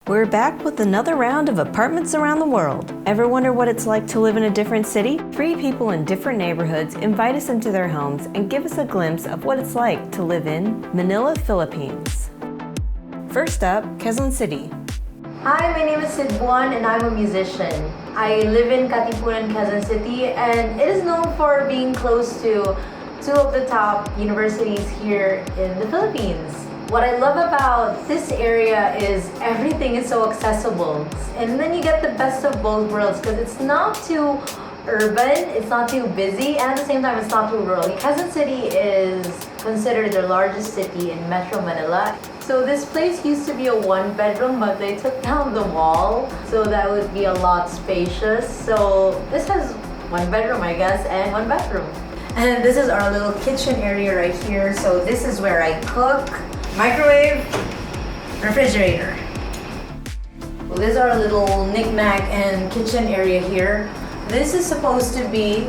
We're back with another round of apartments around the world. Ever wonder what it's like to live in a different city? Three people in different neighborhoods invite us into their homes and give us a glimpse of what it's like to live in Manila, Philippines. First up, Quezon City. Hi, my name is Sid Buan and I'm a musician. I live in Katipunan, Quezon City, and it is known for being close to two of the top universities here in the Philippines. What I love about this area is everything is so accessible. And then you get the best of both worlds because it's not too urban, it's not too busy, and at the same time it's not too rural. Quezon City is considered the largest city in Metro Manila. So this place used to be a one-bedroom, but they took down the wall, so that would be a lot spacious. So this has one bedroom, I guess, and one bathroom. And this is our little kitchen area right here. So this is where I cook. Microwave, refrigerator. Well, this is our little knick-knack and kitchen area here. This is supposed to be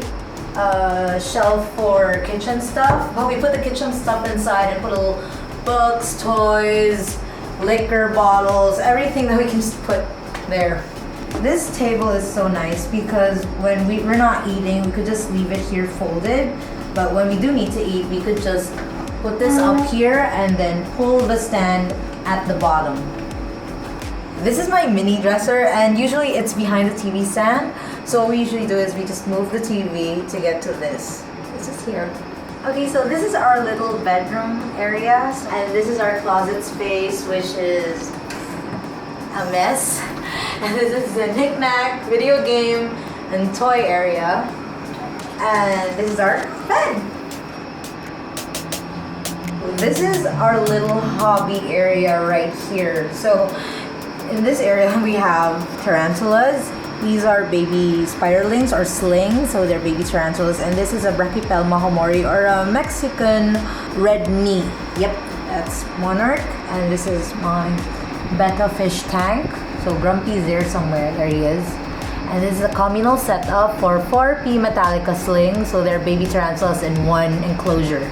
a shelf for kitchen stuff, but we put the kitchen stuff inside and put little books, toys, liquor bottles, everything that we can just put there. This table is so nice because when we're not eating, we could just leave it here folded, but when we do need to eat, we could just put this up here and then pull the stand at the bottom. This is my mini dresser, and usually it's behind the TV stand. So what we usually do is we just move the TV to get to this. This is here. Okay, so this is our little bedroom area, and this is our closet space, which is a mess. And this is the knick-knack, video game, and toy area. And this is our bed. This is our little hobby area right here. So in this area we have tarantulas. These are baby spiderlings or slings, so they're baby tarantulas. And this is a Brachypelma homori, or a Mexican red knee. Yep, that's monarch. And this is my betta fish tank. So Grumpy's there somewhere, there he is. And this is a communal setup for 4P Metallica slings, so they're baby tarantulas in one enclosure.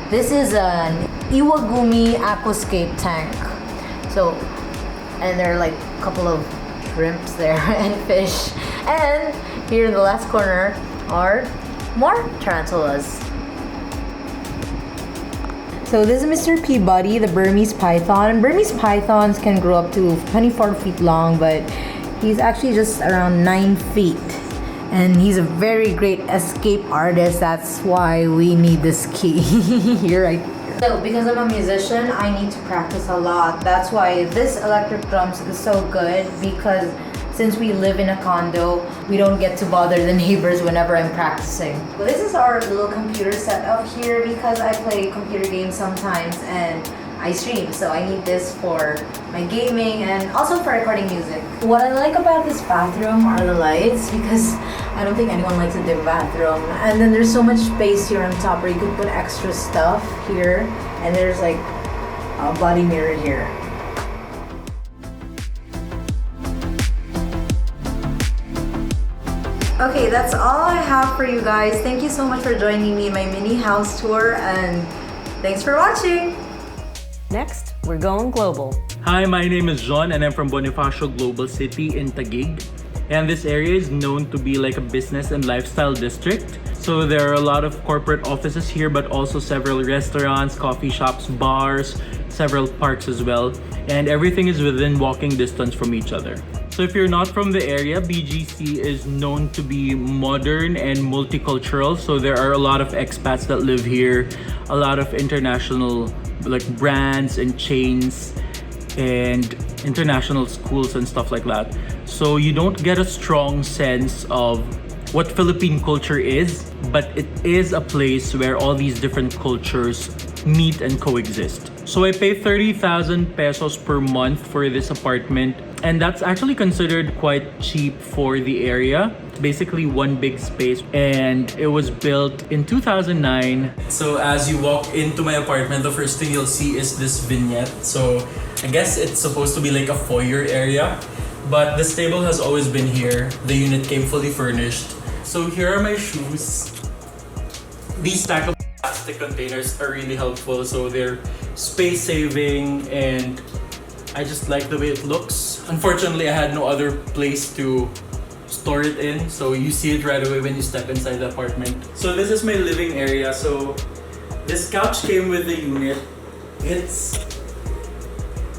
This is an Iwagumi aquascape tank. So, and there are like a couple of shrimps there and fish. And here in the last corner are more tarantulas. So this is Mr. Peabody, the Burmese python. And Burmese pythons can grow up to 24 feet long, but he's actually just around 9 feet. And he's a very great escape artist. That's why we need this key here, right? So because I'm a musician, I need to practice a lot. That's why this electric drums is so good, because since we live in a condo, we don't get to bother the neighbors whenever I'm practicing. Well, this is our little computer setup here because I play computer games sometimes and I stream, so I need this for my gaming and also for recording music. What I like about this bathroom are the lights, because I don't think anyone likes a dim bathroom. And then there's so much space here on top where you could put extra stuff here, and there's like a body mirror here. Okay, that's all I have for you guys. Thank you so much for joining me in my mini house tour, and thanks for watching. Next, we're going global. Hi, my name is John and I'm from Bonifacio Global City in Taguig. And this area is known to be like a business and lifestyle district. So there are a lot of corporate offices here, but also several restaurants, coffee shops, bars, several parks as well. And everything is within walking distance from each other. So if you're not from the area, BGC is known to be modern and multicultural. So there are a lot of expats that live here, a lot of international like brands and chains and international schools and stuff like that. So you don't get a strong sense of what Philippine culture is, but it is a place where all these different cultures meet and coexist. So I pay 30,000 pesos per month for this apartment, and that's actually considered quite cheap for the area. Basically one big space, and it was built in 2009. So as you walk into my apartment, the first thing you'll see is this vignette. So I guess it's supposed to be like a foyer area, but this table has always been here. The unit came fully furnished. So here are my shoes. These stackable plastic containers are really helpful. So they're space saving and I just like the way it looks. Unfortunately, I had no other place to store it in, so you see it right away when you step inside the apartment. So this is my living area. So this couch came with the unit. It's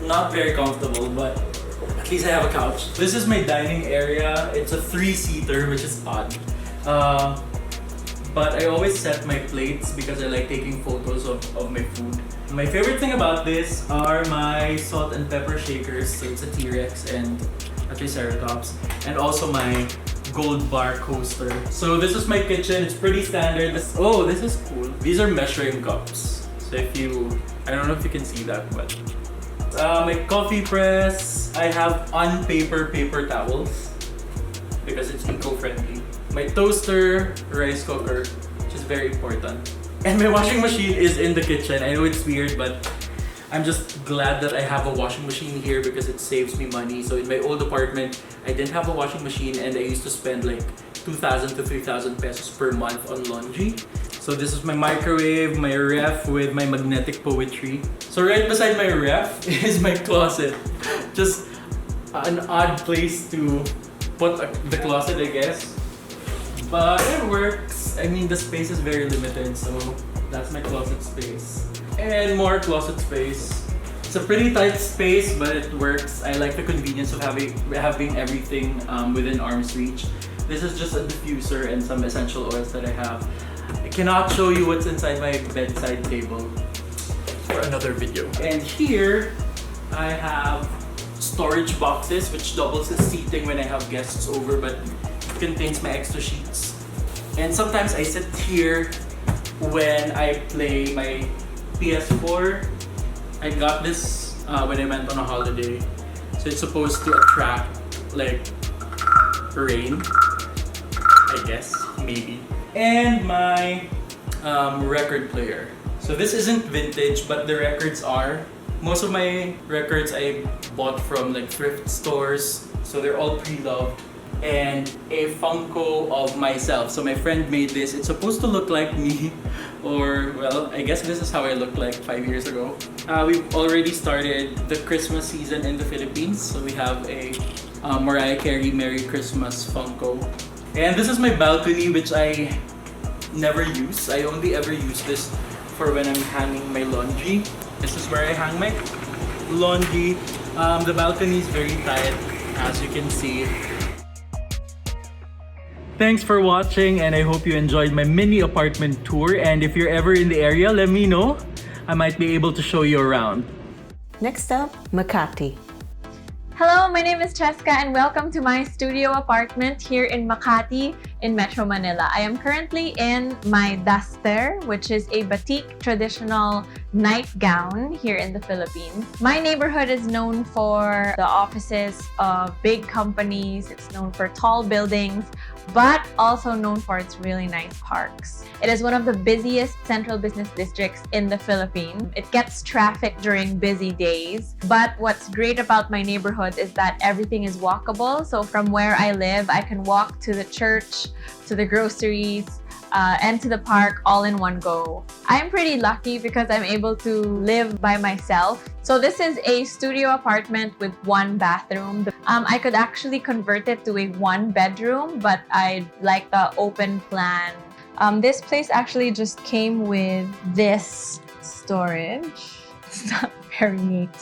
not very comfortable, but at least I have a couch. This is my dining area. It's a 3-seater, which is odd. But I always set my plates because I like taking photos of my food. My favorite thing about this are my salt and pepper shakers. So it's a T-Rex and a Triceratops. And also my gold bar coaster. So this is my kitchen. It's pretty standard. This is cool. These are measuring cups. So I don't know if you can see that, but my coffee press. I have on-paper paper towels because it's eco-friendly. My toaster, rice cooker, which is very important. And my washing machine is in the kitchen. I know it's weird, but I'm just glad that I have a washing machine here because it saves me money. So in my old apartment, I didn't have a washing machine and I used to spend like 2,000 to 3,000 pesos per month on laundry. So this is my microwave, my ref with my magnetic poetry. So right beside my ref is my closet. Just an odd place to put the closet, I guess. But it works. I mean, the space is very limited, so that's my closet space. And more closet space. It's a pretty tight space, but it works. I like the convenience of having everything within arm's reach. This is just a diffuser and some essential oils that I have. I cannot show you what's inside my bedside table for another video. And here, I have storage boxes, which doubles as seating when I have guests over, but contains my extra sheets. And sometimes I sit here when I play my PS4. I got this when I went on a holiday. So it's supposed to attract like rain, I guess, maybe. And my record player. So this isn't vintage, but the records are. Most of my records I bought from like thrift stores, so they're all pre-loved. And a Funko of myself. So my friend made this. It's supposed to look like me, or well, I guess this is how I looked like 5 years ago. We've already started the Christmas season in the Philippines. So we have a Mariah Carey Merry Christmas Funko. And this is my balcony, which I never use. I only ever use this for when I'm hanging my laundry. This is where I hang my laundry. The balcony is very tight, as you can see. Thanks for watching, and I hope you enjoyed my mini apartment tour. And if you're ever in the area, let me know. I might be able to show you around. Next up, Makati. Hello, my name is Cheska and welcome to my studio apartment here in Makati in Metro Manila. I am currently in my duster, which is a batik traditional nightgown here in the Philippines. My neighborhood is known for the offices of big companies. It's known for tall buildings, but also known for its really nice parks. It is one of the busiest central business districts in the Philippines. It gets traffic during busy days, but what's great about my neighborhood is that everything is walkable. So from where I live, I can walk to the church, to the groceries, and to the park all in one go. I'm pretty lucky because I'm able to live by myself. So this is a studio apartment with 1 bathroom. I could actually convert it to a 1-bedroom, but I like the open plan. This place actually just came with this storage. It's not very neat.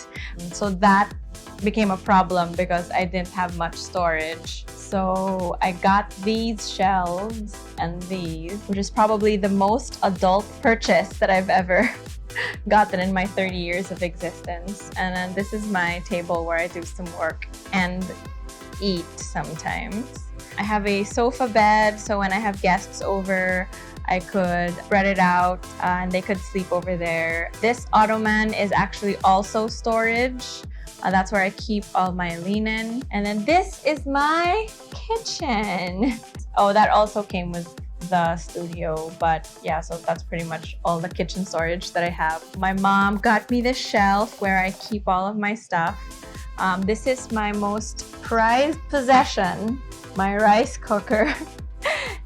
So that became a problem because I didn't have much storage. So I got these shelves and these, which is probably the most adult purchase that I've ever gotten in my 30 years of existence. And then this is my table where I do some work and eat sometimes. I have a sofa bed, so when I have guests over, I could spread it out and they could sleep over there. This ottoman is actually also storage. That's where I keep all my linen. And then this is my kitchen. Oh, that also came with the studio, but yeah, so that's pretty much all the kitchen storage that I have. My mom got me this shelf where I keep all of my stuff. This is my most prized possession, my rice cooker.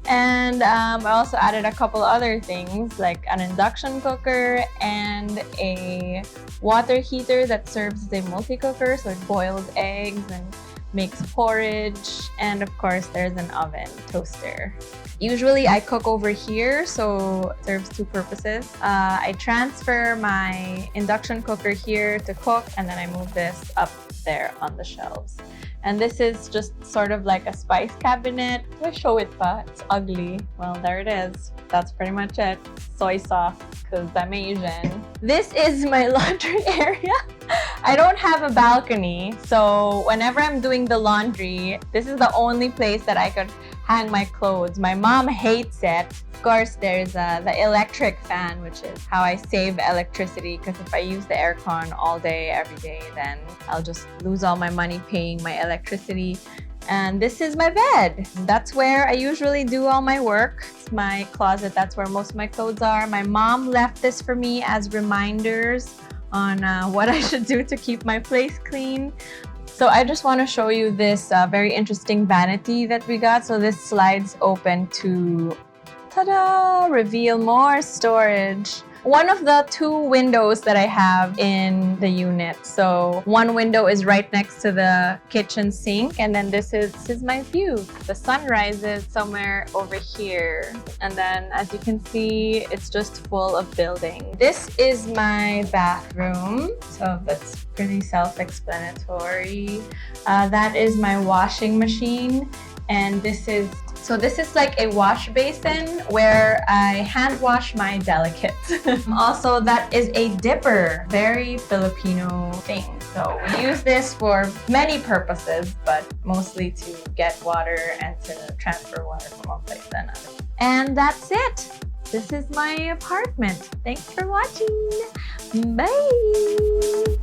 And I also added a couple other things like an induction cooker and a water heater that serves as a multi-cooker, so it boils eggs and makes porridge. And of course, there's an oven, toaster. Usually I cook over here, so it serves two purposes. I transfer my induction cooker here to cook, and then I move this up there on the shelves. And this is just sort of like a spice cabinet. Do I show it pa? It's ugly. Well, there it is. That's pretty much it. Soy sauce, because I'm Asian. This is my laundry area. I don't have a balcony, so whenever I'm doing the laundry, this is the only place that I could hang my clothes. My mom hates it. Of course, there's the electric fan, which is how I save electricity, because if I use the aircon all day, every day, then I'll just lose all my money paying my electricity. And this is my bed. That's where I usually do all my work. It's my closet. That's where most of my clothes are. My mom left this for me as reminders on what I should do to keep my place clean. So I just want to show you this very interesting vanity that we got. So this slides open to, ta-da, reveal more storage. One of the two windows that I have in the unit. So one window is right next to the kitchen sink, and then this is my view. The sun rises somewhere over here, and then as you can see, it's just full of building. This is my bathroom, so that's pretty self-explanatory. That is my washing machine, and this is like a wash basin where I hand wash my delicates. Also, that is a dipper, very Filipino thing. So we use this for many purposes, but mostly to get water and to transfer water from one place to another. And that's it. This is my apartment. Thanks for watching. Bye.